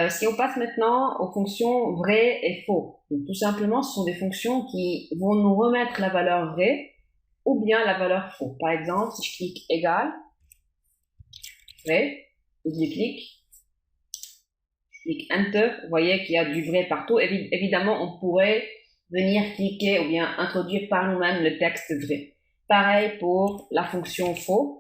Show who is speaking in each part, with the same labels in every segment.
Speaker 1: Si on passe maintenant aux fonctions vraies et faux, donc tout simplement, ce sont des fonctions qui vont nous remettre la valeur vraie ou bien la valeur faux. Par exemple, si je clique égal, vrai, double-clic, je clique Enter, vous voyez qu'il y a du vrai partout. Évidemment, on pourrait venir cliquer ou bien introduire par nous-mêmes le texte vrai. Pareil pour la fonction faux.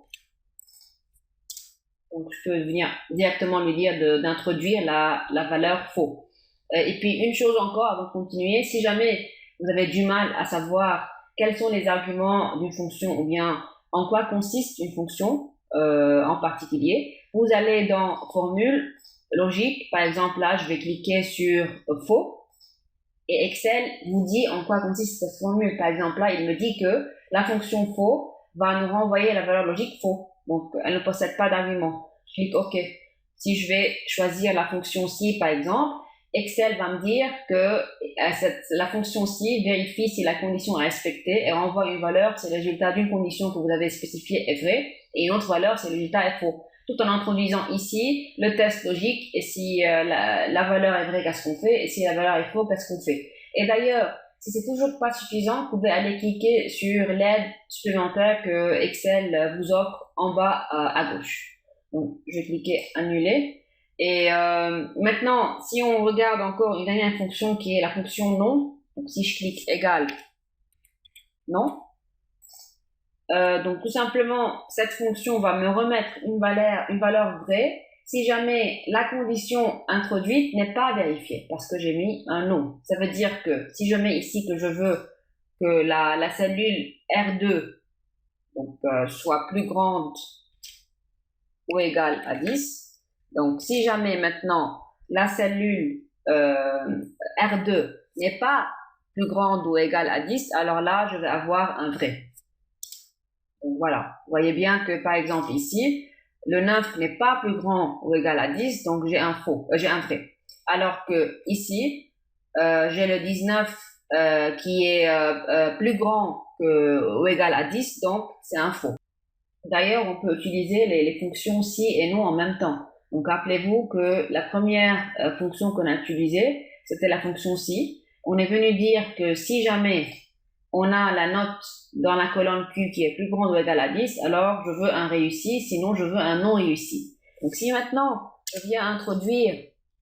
Speaker 1: Donc, je peux venir directement lui dire d'introduire la valeur faux. Et puis, une chose encore avant de continuer, si jamais vous avez du mal à savoir quels sont les arguments d'une fonction ou bien en quoi consiste une fonction en particulier, vous allez dans formule, logique, par exemple là, je vais cliquer sur faux et Excel vous dit en quoi consiste cette formule. Par exemple là, il me dit que la fonction faux va nous renvoyer la valeur logique faux. Donc, elle ne possède pas d'argument. Je clique OK. Si je vais choisir la fonction si, par exemple, Excel va me dire que la fonction si vérifie si la condition est respectée et renvoie une valeur, c'est le résultat d'une condition que vous avez spécifiée est vrai, et une autre valeur, c'est le résultat est faux. Tout en introduisant ici le test logique, et si la valeur est vraie, qu'est-ce qu'on fait, et si la valeur est faux, qu'est-ce qu'on fait. Et d'ailleurs, si c'est toujours pas suffisant, vous pouvez aller cliquer sur l'aide supplémentaire que Excel vous offre en bas à gauche. Donc, je vais cliquer annuler. Et maintenant, si on regarde encore une dernière fonction qui est la fonction non, donc si je clique égal non, donc tout simplement, cette fonction va me remettre une valeur vraie si jamais la condition introduite n'est pas vérifiée, parce que j'ai mis un non. Ça veut dire que si je mets ici que je veux que la cellule R2 donc, soit plus grande ou égale à 10, donc si jamais maintenant la cellule R2 n'est pas plus grande ou égale à 10, alors là, je vais avoir un vrai. Donc voilà, vous voyez bien que par exemple ici, le 9 n'est pas plus grand ou égal à 10, donc j'ai un vrai. Alors que ici, j'ai le 19 qui est plus grand ou égal à 10, donc c'est un faux. D'ailleurs, on peut utiliser les fonctions si et non en même temps. Donc rappelez-vous que la première fonction qu'on a utilisée, c'était la fonction si. On est venu dire que si jamais on a la note dans la colonne Q qui est plus grande ou égale à 10, alors je veux un réussi, sinon je veux un non réussi. Donc si maintenant je viens introduire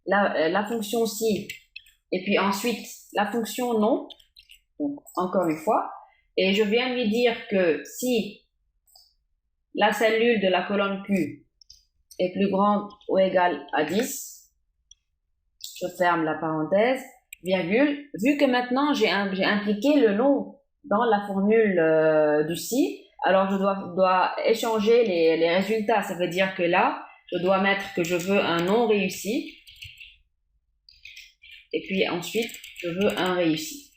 Speaker 1: la fonction si et puis ensuite la fonction non, donc encore une fois, et je viens lui dire que si la cellule de la colonne Q est plus grande ou égale à 10, je ferme la parenthèse, virgule, vu que maintenant j'ai impliqué le non dans la formule du si, alors je dois échanger les résultats. Ça veut dire que là, je dois mettre que je veux un non réussi, et puis ensuite, je veux un réussi.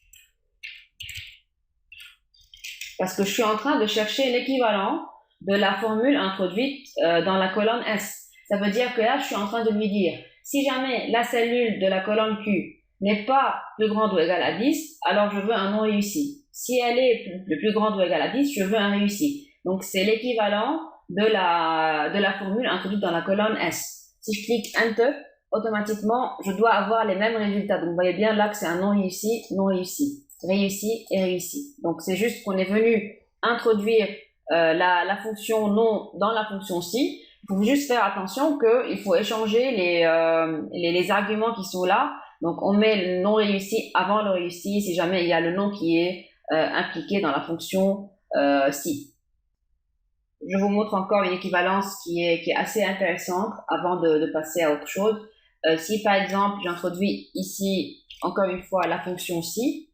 Speaker 1: Parce que je suis en train de chercher l'équivalent de la formule introduite dans la colonne S. Ça veut dire que là, je suis en train de lui dire, si jamais la cellule de la colonne Q n'est pas plus grande ou égale à 10, alors je veux un non réussi. Si elle est plus grande ou égale à 10, je veux un réussi. Donc, c'est l'équivalent de la formule introduite dans la colonne S. Si je clique Enter, automatiquement, je dois avoir les mêmes résultats. Donc, vous voyez bien là que c'est un non réussi, non réussi, réussi et réussi. Donc, c'est juste qu'on est venu introduire la fonction non dans la fonction si. Il faut juste faire attention qu'il faut échanger les arguments qui sont là. Donc, on met le non réussi avant le réussi si jamais il y a le non qui est impliqué dans la fonction si. Je vous montre encore une équivalence qui est assez intéressante avant de passer à autre chose. Si par exemple, j'introduis ici, encore une fois, la fonction si,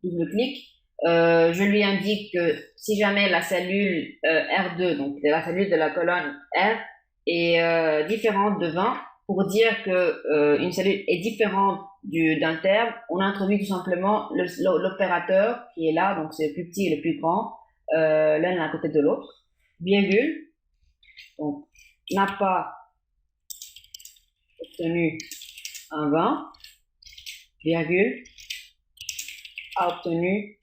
Speaker 1: double-clic, je lui indique que si jamais la cellule R2, donc la cellule de la colonne R, est différente de 20, pour dire que une cellule est différente d'un terme, on introduit tout simplement l'opérateur qui est là, donc c'est le plus petit et le plus grand, l'un à côté de l'autre, virgule, donc n'a pas obtenu un 20, virgule, a obtenu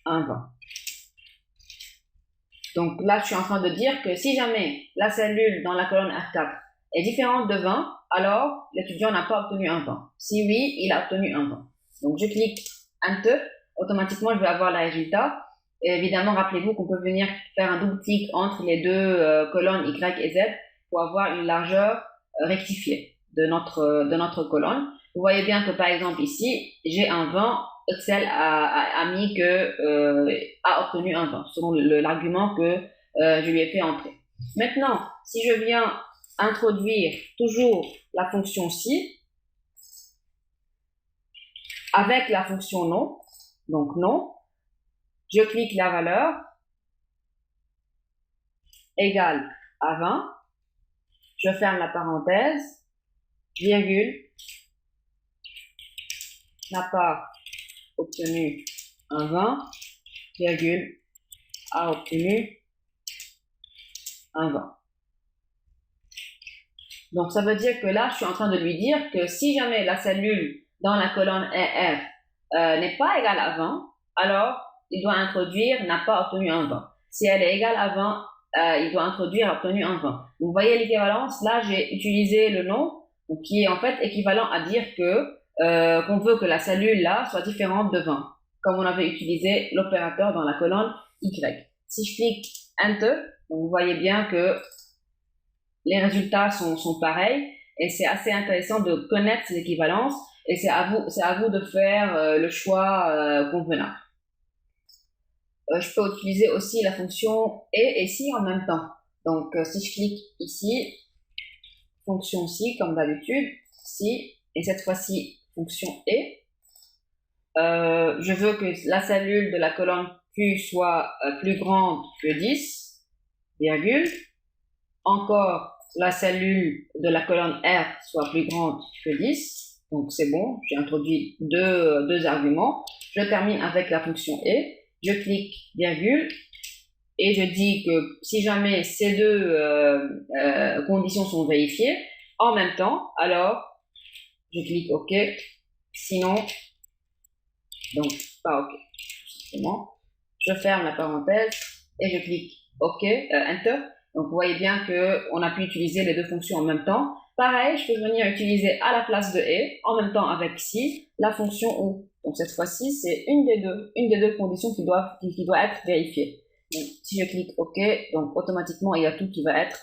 Speaker 1: un 20. Donc là, je suis en train de dire que si jamais la cellule dans la colonne R4 est différente de 20, alors l'étudiant n'a pas obtenu un 20. Si oui, il a obtenu un 20. Donc je clique Enter, automatiquement je vais avoir le résultat. Et évidemment, rappelez-vous qu'on peut venir faire un double-clic entre les deux colonnes Y et Z pour avoir une largeur rectifiée de notre colonne. Vous voyez bien que par exemple ici, j'ai un 20, Excel a mis que a obtenu un 20 selon l'argument que je lui ai fait entrer. Maintenant, si je viens introduire toujours la fonction si avec la fonction non, donc non, je clique la valeur égale à 20, je ferme la parenthèse, virgule, n'a pas obtenu un 20, virgule, a obtenu un 20. Donc ça veut dire que là, je suis en train de lui dire que si jamais la cellule dans la colonne R n'est pas égale à 20, alors il doit introduire n'a pas obtenu un 20. Si elle est égale à 20, il doit introduire obtenu un 20. Vous voyez l'équivalence, là j'ai utilisé le nom, donc, qui est en fait équivalent à dire que qu'on veut que la cellule là soit différente de 20, comme on avait utilisé l'opérateur dans la colonne Y. Si je clique Enter, donc vous voyez bien que les résultats sont pareils et c'est assez intéressant de connaître ces équivalences et c'est à vous de faire le choix convenable. Je peux utiliser aussi la fonction et si en même temps. Donc si je clique ici, fonction si comme d'habitude, si, et cette fois-ci fonction et, je veux que la cellule de la colonne Q soit plus grande que 10, virgule, encore la cellule de la colonne R soit plus grande que 10, donc c'est bon, j'ai introduit deux arguments. Je termine avec la fonction et, je clique virgule, et je dis que si jamais ces deux conditions sont vérifiées en même temps, alors je clique OK, sinon, donc pas OK, tout simplement. Je ferme la parenthèse et je clique OK, Enter. Donc vous voyez bien qu'on a pu utiliser les deux fonctions en même temps. Pareil, je peux venir utiliser à la place de et, en même temps avec si, la fonction ou. Donc cette fois-ci, c'est une des deux conditions qui doit être vérifiée. Donc, si je clique OK, donc automatiquement il y a tout qui va être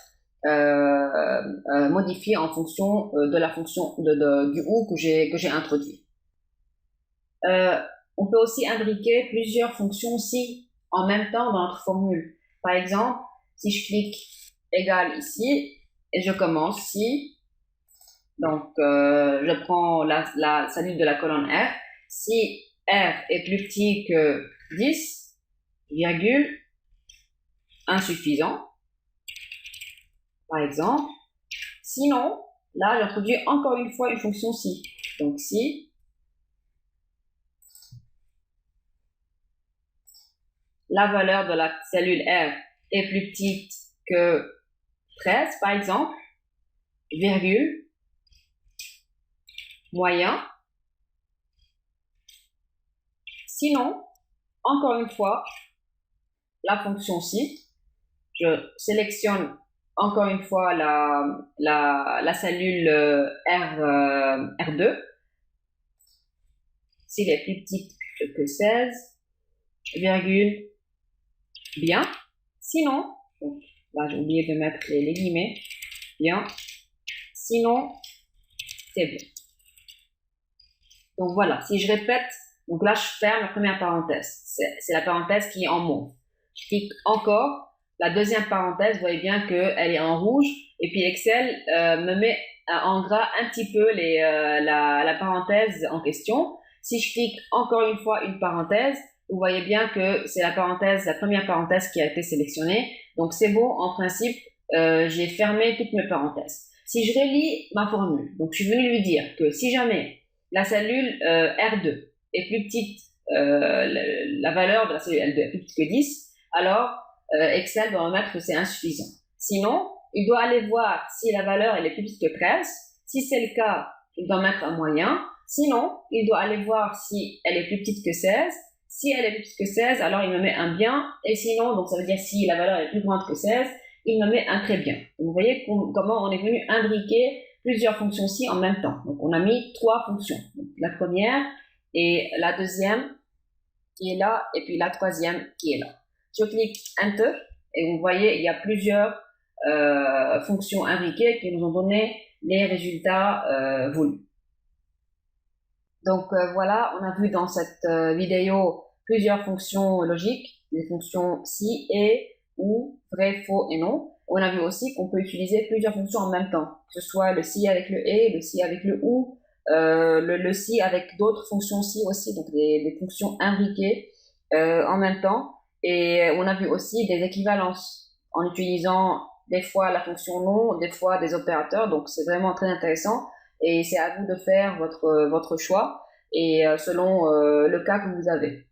Speaker 1: modifié en fonction de la fonction du ou que j'ai introduit. On peut aussi imbriquer plusieurs fonctions si en même temps dans notre formule. Par exemple, si je clique égal ici et je commence si, donc je prends la cellule de la colonne R, si R est plus petit que 10, virgule, insuffisant, par exemple. Sinon, là j'introduis encore une fois une fonction si. Donc si la valeur de la cellule R est plus petite que 13, par exemple, virgule, moyen. Sinon, encore une fois, la fonction si, je sélectionne encore une fois la cellule R2, s'il est plus petite que 16, virgule, bien. Sinon, donc, là j'ai oublié de mettre les guillemets, bien. Sinon, c'est bien. Donc voilà, si je répète, donc là je ferme la première parenthèse, c'est la parenthèse qui est en mauve. Je clique encore, la deuxième parenthèse, vous voyez bien qu'elle est en rouge, et puis Excel me met en gras un petit peu la parenthèse en question. Si je clique encore une fois une parenthèse, vous voyez bien que c'est la première parenthèse qui a été sélectionnée. Donc c'est bon, en principe, j'ai fermé toutes mes parenthèses. Si je relis ma formule, donc je suis venu lui dire que si jamais la cellule R2 est plus petite, la valeur de la cellule L2 est plus petite que 10, alors Excel doit remettre que c'est insuffisant. Sinon, il doit aller voir si la valeur elle est plus petite que 13. Si c'est le cas, il doit mettre un moyen. Sinon, il doit aller voir si elle est plus petite que 16. Si elle est plus que 16, alors il me met un bien, et sinon, donc ça veut dire si la valeur est plus grande que 16, il me met un très bien. Donc, vous voyez comment on est venu imbriquer plusieurs fonctions si en même temps. Donc on a mis 3 fonctions. Donc, la première et la deuxième qui est là, et puis la troisième qui est là. Je clique Enter, et vous voyez, il y a plusieurs fonctions imbriquées qui nous ont donné les résultats voulus. Donc voilà, on a vu dans cette vidéo plusieurs fonctions logiques, des fonctions si, et, ou, vrai, faux et non. On a vu aussi qu'on peut utiliser plusieurs fonctions en même temps, que ce soit le si avec le et, le si avec le ou, le si avec d'autres fonctions si aussi, donc des fonctions imbriquées en même temps. Et on a vu aussi des équivalences en utilisant des fois la fonction non, des fois des opérateurs. Donc c'est vraiment très intéressant et c'est à vous de faire votre choix et selon le cas que vous avez.